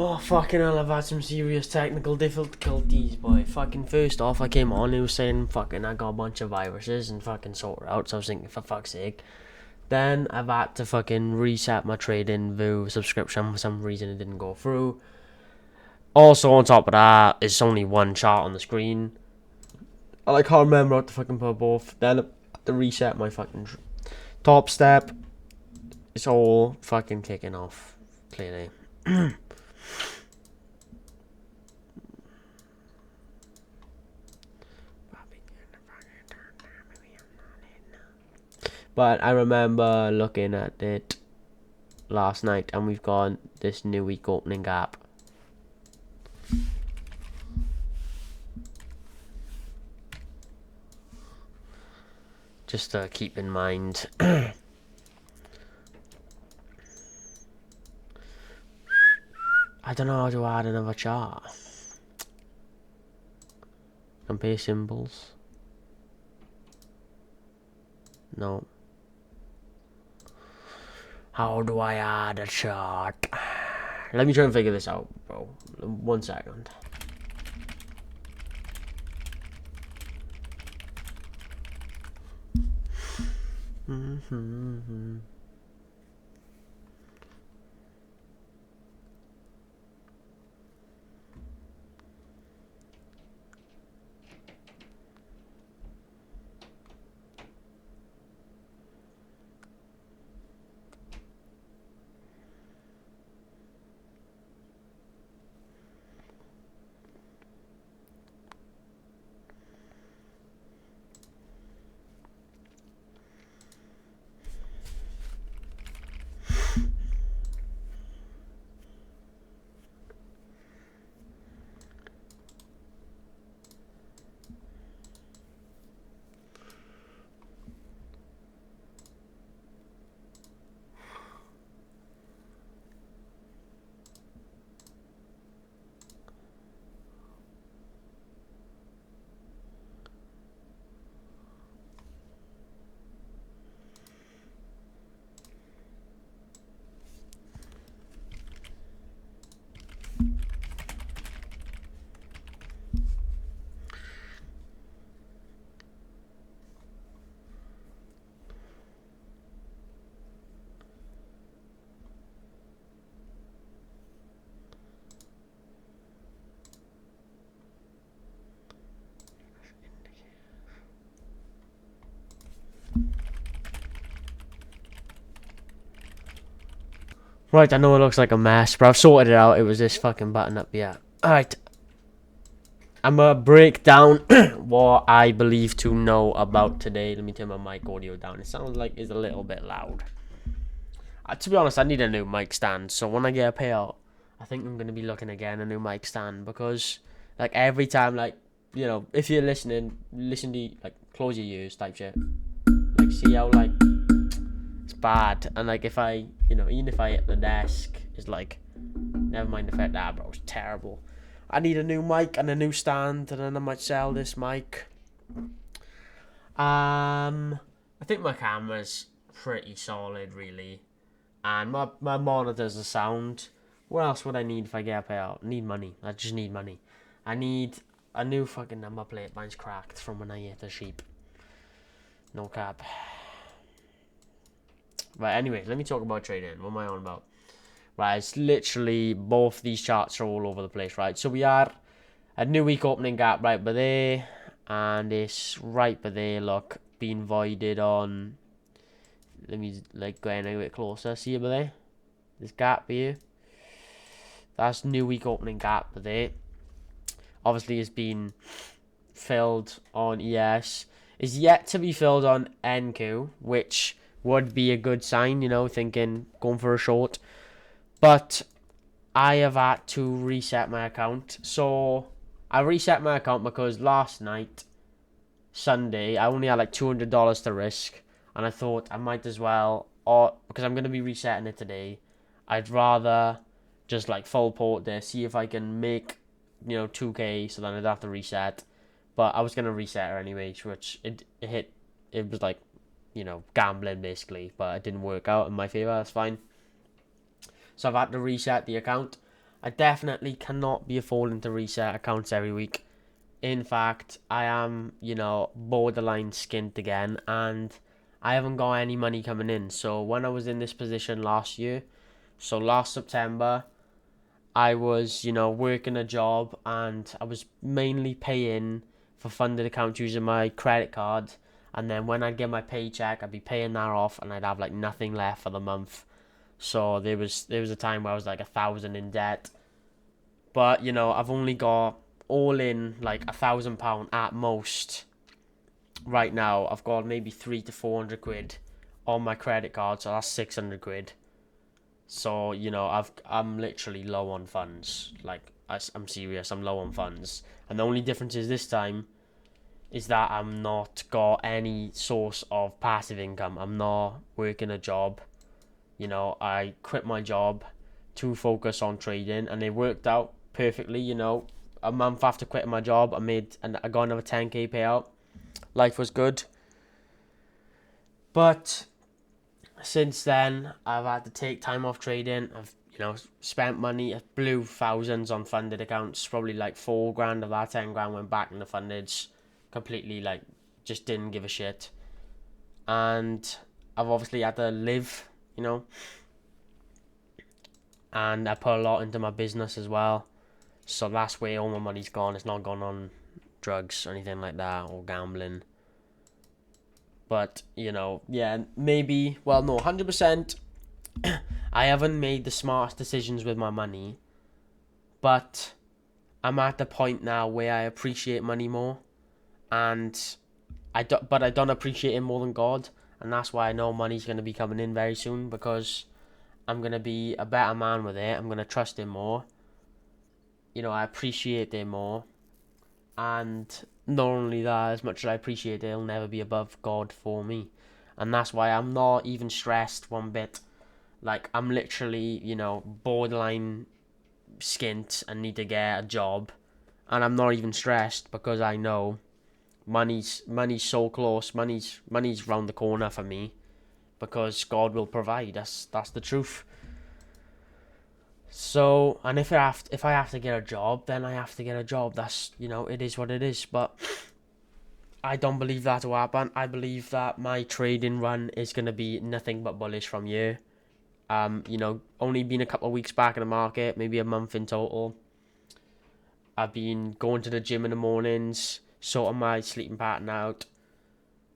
Oh, fucking hell, I've had some serious technical difficulties, boy. Fucking first off, I came on, it was saying, fucking, I got a bunch of viruses and fucking sort it out, so I was thinking, for fuck's sake. Then I've had to fucking reset my trading view subscription for some reason it didn't go through. Also, on top of that, it's only one chart on the screen. And I can't remember how to fucking put both. Then I had to reset my fucking top step. It's all fucking kicking off, clearly. But I remember looking at it last night, and we've got this new week opening gap. Just to keep in mind. I don't know how to add another chart. Compare symbols. No. How do I add a chart? Let me try and figure this out, bro. 1 second. Right, I know it looks like a mess, but I've sorted it out. It was this fucking button up here. Alright. I'm gonna break down what I believe to know about today. Let me turn my mic audio down. It sounds like it's a little bit loud. To be honest, I need a new mic stand. So when I get a payout, I think I'm gonna be looking again a new mic stand, because like every time, like, you know, if you're listening, listen to, like, close your ears type shit. Like, see how, like, it's bad. And like, if I, you know, even if I hit the desk, it's like, never mind the fact that, bro, it's terrible. I need a new mic and a new stand, and then I might sell this mic. I think my camera's pretty solid, really, and my monitor's the sound. What else would I need if I get a payout? I need money. I just need money. I need a new fucking number plate. Mine's cracked from when I ate a sheep. No cap. Right, anyway, let me talk about trading. What am I on about? Right, it's literally, both these charts are all over the place, right? So we are a new week opening gap right by there, and it's right by there, look, being voided on. Let me, like, go in a bit closer. See it by there? This gap here. That's new week opening gap by there. Obviously, it's been filled on ES. It's yet to be filled on NQ, which would be a good sign, you know, thinking going for a short. But I have had to reset my account. So I reset my account because last night, Sunday, I only had like $200 to risk, and I thought I might as well, or because I'm going to be resetting it today, I'd rather just like full port this, see if I can make, you know, 2k, so then I'd have to reset. But I was going to reset her anyways, which it was like, you know, gambling basically, but it didn't work out in my favor. That's fine. So I've had to reset the account, I definitely cannot be affording to reset accounts every week. In fact, I am, borderline skint again, and I haven't got any money coming in. So when I was in this position last year, so last September, I was, working a job, and I was mainly paying for funded accounts using my credit card. And then when I'd get my paycheck, I'd be paying that off, and I'd have like nothing left for the month. So there was a time where I was like 1,000 in debt. But I've only got all in like £1,000 at most right now. I've got maybe 300 to 400 quid on my credit card, so that's 600 quid. So I'm literally low on funds. Like I'm serious, I'm low on funds. And the only difference is this time is that I'm not got any source of passive income. I'm not working a job. I quit my job to focus on trading, and it worked out perfectly. A month after quitting my job, I got another 10k payout. Life was good, but since then I've had to take time off trading. I've spent money. I blew thousands on funded accounts. Probably like 4 grand of that 10 grand went back into fundeds. Completely like just didn't give a shit, and I've obviously had to live. And I put a lot into my business as well. So that's where all my money's gone. It's not gone on drugs or anything like that, or gambling. But, yeah, maybe, well, no, 100%. I haven't made the smartest decisions with my money. But I'm at the point now where I appreciate money more. And I don't appreciate it more than God. And that's why I know money's going to be coming in very soon, because I'm going to be a better man with it. I'm going to trust it more. I appreciate it more. And not only that, as much as I appreciate it, it'll never be above God for me. And that's why I'm not even stressed one bit. Like, I'm literally, borderline skint and need to get a job. And I'm not even stressed, because I know money's so close. Money's round the corner for me, because God will provide. That's the truth. So, and if I have to get a job, then I have to get a job. That's, it is what it is. But I don't believe that will happen. I believe that my trading run is going to be nothing but bullish from here. Only been a couple of weeks back in the market, maybe a month in total. I've been going to the gym in the mornings, sorting my sleeping pattern out,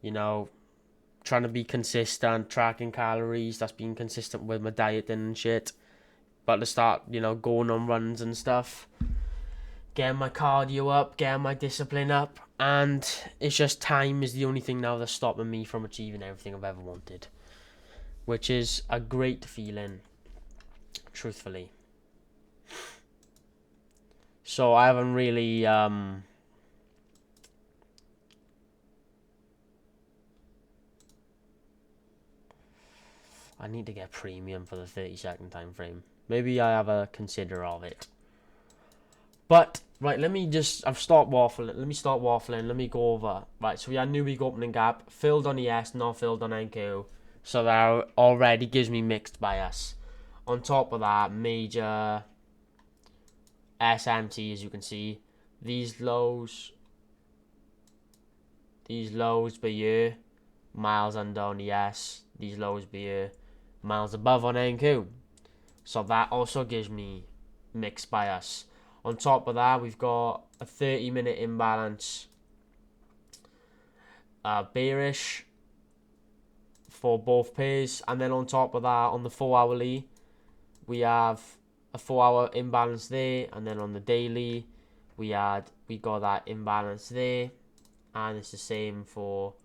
trying to be consistent, tracking calories. That's being consistent with my diet and shit. But to start, going on runs and stuff, getting my cardio up, getting my discipline up, and it's just time is the only thing now that's stopping me from achieving everything I've ever wanted, which is a great feeling, truthfully. So I haven't really, I need to get premium for the 30-second time frame. Maybe I have a consider of it. But, right, I've stopped waffling. Let me start waffling. Let me go over. Right, so we had new week opening gap. Filled on ES, not filled on NQ. So that already gives me mixed bias. On top of that, major SMT, as you can see. These lows per year. Miles under on ES. These lows per year. Miles above on NQ. So that also gives me mixed bias. On top of that, we've got a 30-minute imbalance bearish for both pairs. And then on top of that, on the 4-hourly, we have a 4-hour imbalance there. And then on the daily, we got that imbalance there. And it's the same for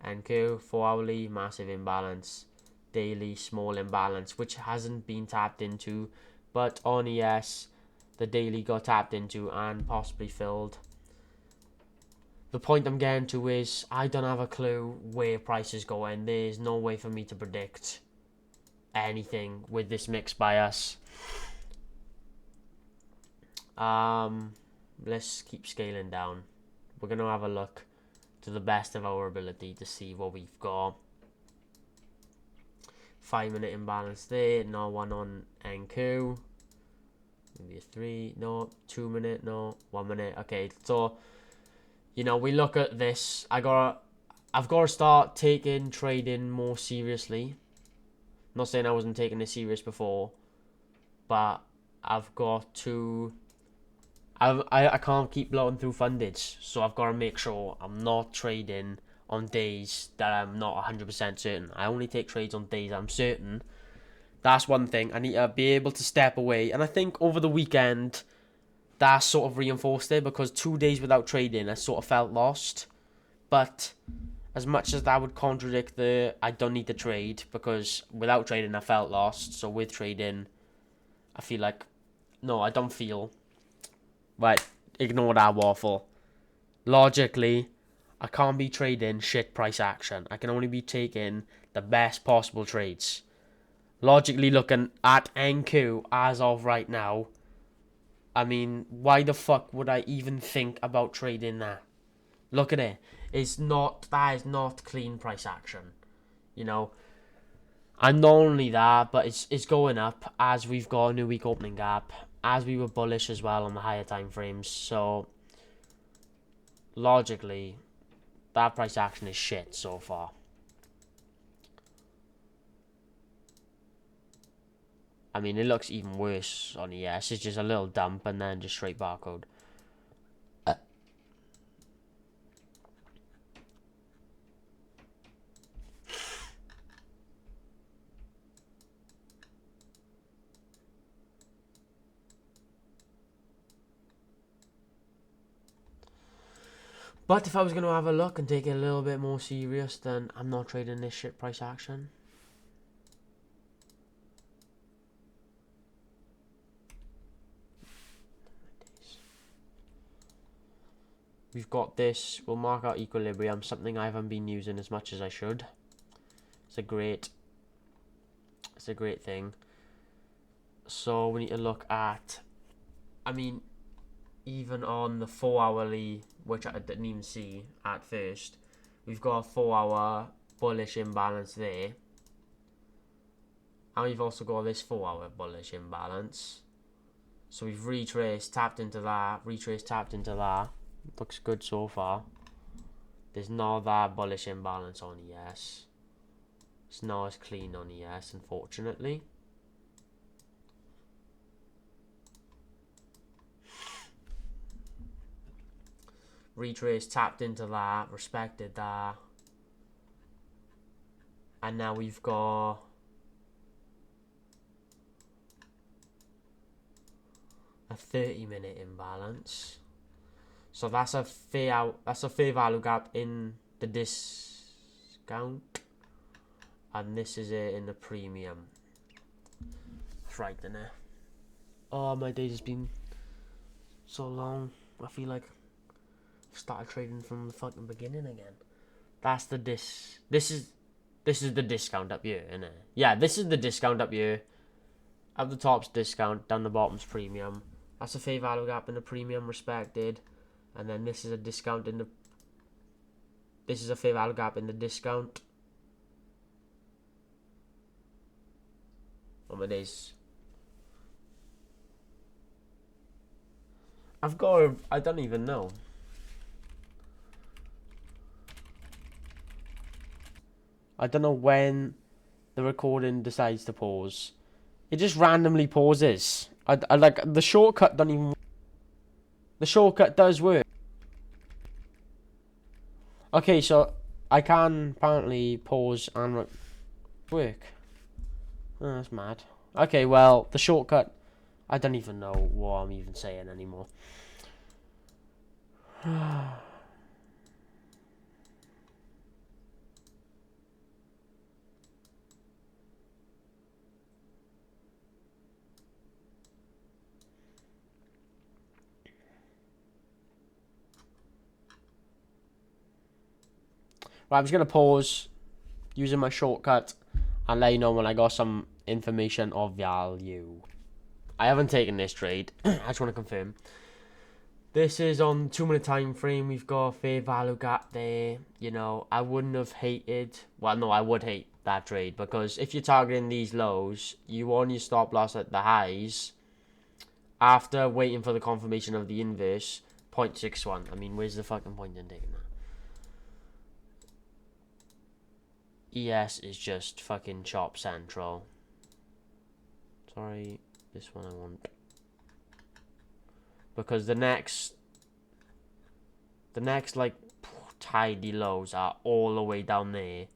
NQ. 4-hourly, massive imbalance. Daily, small imbalance, which hasn't been tapped into. But on ES, the daily got tapped into and possibly filled. The point I'm getting to is I don't have a clue where price is going. There's no way for me to predict anything with this mixed bias. Let's keep scaling down. We're going to have a look to the best of our ability to see what we've got. 5-minute imbalance there, no one on NQ. maybe a 3, no, 2 minute, no, 1 minute. Okay, so you know, we look at this. I've got to start taking trading more seriously. Not saying I wasn't taking it serious before, but I've got to. I can't keep blowing through fundage, so I've got to make sure I'm not trading on days that I'm not 100% certain. I only take trades on days I'm certain. That's one thing. I need to be able to step away, and I think over the weekend that sort of reinforced it, because 2 days without trading I sort of felt lost. But as much as that would contradict the I don't need to trade, because without trading I felt lost, so with trading I feel like, no, I don't feel. Right, ignore that waffle. Logically, I can't be trading shit price action. I can only be taking the best possible trades. Logically, looking at NQ as of right now, I mean, why the fuck would I even think about trading that? Look at it. That is not clean price action. You know, and not only that, but it's going up as we've got a new week opening gap, as we were bullish as well on the higher time frames. So logically, that price action is shit so far. I mean, it looks even worse on ES. It's just a little dump and then just straight barcode. But if I was going to have a look and take it a little bit more serious, then I'm not trading this shit price action. We've got this. We'll mark out equilibrium, something I haven't been using as much as I should. It's a great thing. So we need to look at, I mean, even on the 4 hourly, which I didn't even see at first, we've got a 4 hour bullish imbalance there. And we've also got this 4 hour bullish imbalance. So we've retraced, tapped into that, retraced, tapped into that. Looks good so far. There's not that bullish imbalance on ES. It's not as clean on ES, unfortunately. Retrace, tapped into that, respected that, and now we've got a 30-minute imbalance. So that's a fair value gap in the discount, and this is it in the premium. That's right, isn't it? Oh, my day has been so long. I feel like started trading from the fucking beginning again. That's the This is the discount up here, isn't it? Yeah, this is the discount up here. Up the top's discount, down the bottom's premium. That's a fair value gap in the premium, respected. And then this is a discount in the. This is a fair value gap in the discount. Oh my days. I don't even know. I don't know when the recording decides to pause. It just randomly pauses. I like the shortcut don't even. The shortcut does work. Okay, so I can apparently pause and work. Oh, that's mad. Okay, well the shortcut. I don't even know what I'm even saying anymore. Right, I'm just going to pause using my shortcut and let you know when I got some information of value. I haven't taken this trade. I just want to confirm. This is on 2 minute time frame. We've got a fair value gap there. You know, I wouldn't have hated. Well, no, I would hate that trade, because if you're targeting these lows, you want your stop loss at the highs, after waiting for the confirmation of the inverse, 0.61. I mean, where's the fucking point in taking that? ES is just fucking chop central. Sorry, this one I want. Because the next like tidy lows are all the way down there.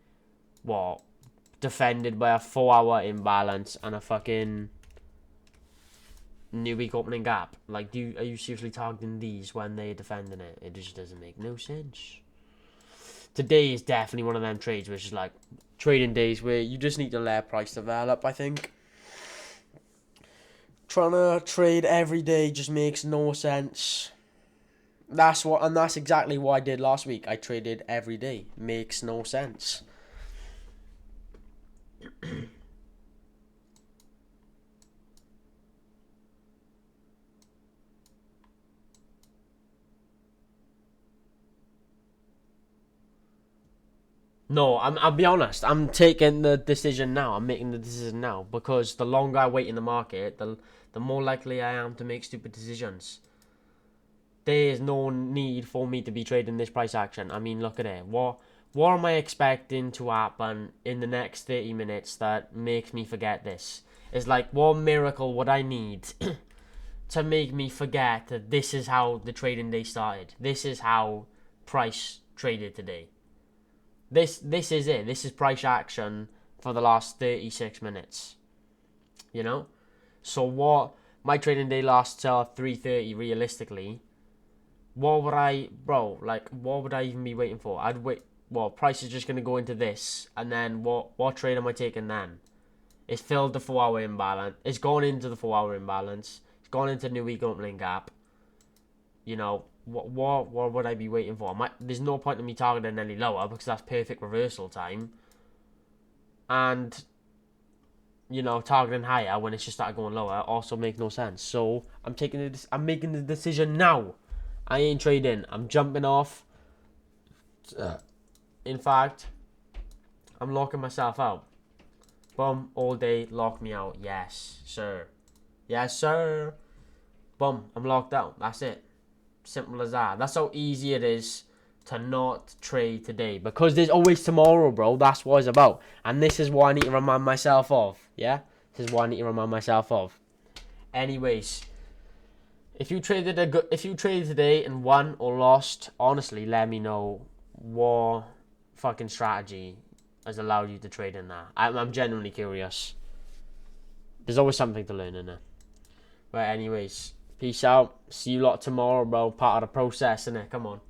What? Defended by a 4-hour imbalance and a fucking new week opening gap. Like, are you seriously targeting these when they're defending it? It just doesn't make no sense. Today is definitely one of them trades which is like trading days where you just need to let price develop, I think. Trying to trade every day just makes no sense. That's exactly what I did last week. I traded every day. Makes no sense. No, I'll be honest. I'm taking the decision now. I'm making the decision now because the longer I wait in the market, the more likely I am to make stupid decisions. There is no need for me to be trading this price action. I mean, look at it. What am I expecting to happen in the next 30 minutes that makes me forget this? It's like, what miracle would I need to make me forget that this is how the trading day started? This is how price traded today. This is it. This is price action for the last 36 minutes. You know? So what my trading day lasts till 3:30 realistically. What would I even be waiting for? I'd wait. Well, price is just gonna go into this, and then what trade am I taking then? It's filled the 4-hour imbalance. It's gone into the 4-hour imbalance. It's gone into new week opening gap. You know, what would I be waiting for? There's no point in me targeting any lower because that's perfect reversal time. And, you know, targeting higher when it's just started going lower also makes no sense. So I'm making the decision now. I ain't trading. I'm jumping off. In fact, I'm locking myself out. Boom, all day, lock me out. Yes, sir. Yes, sir. Boom, I'm locked out. That's it. Simple as that. That's how easy it is to not trade today. Because there's always tomorrow, bro. That's what it's about. And this is what I need to remind myself of. Yeah? This is what I need to remind myself of. Anyways, if you traded today and won or lost, honestly, let me know what fucking strategy has allowed you to trade in that. I'm genuinely curious. There's always something to learn in it. But anyways, peace out. See you lot tomorrow, bro. Part of the process, innit? Come on.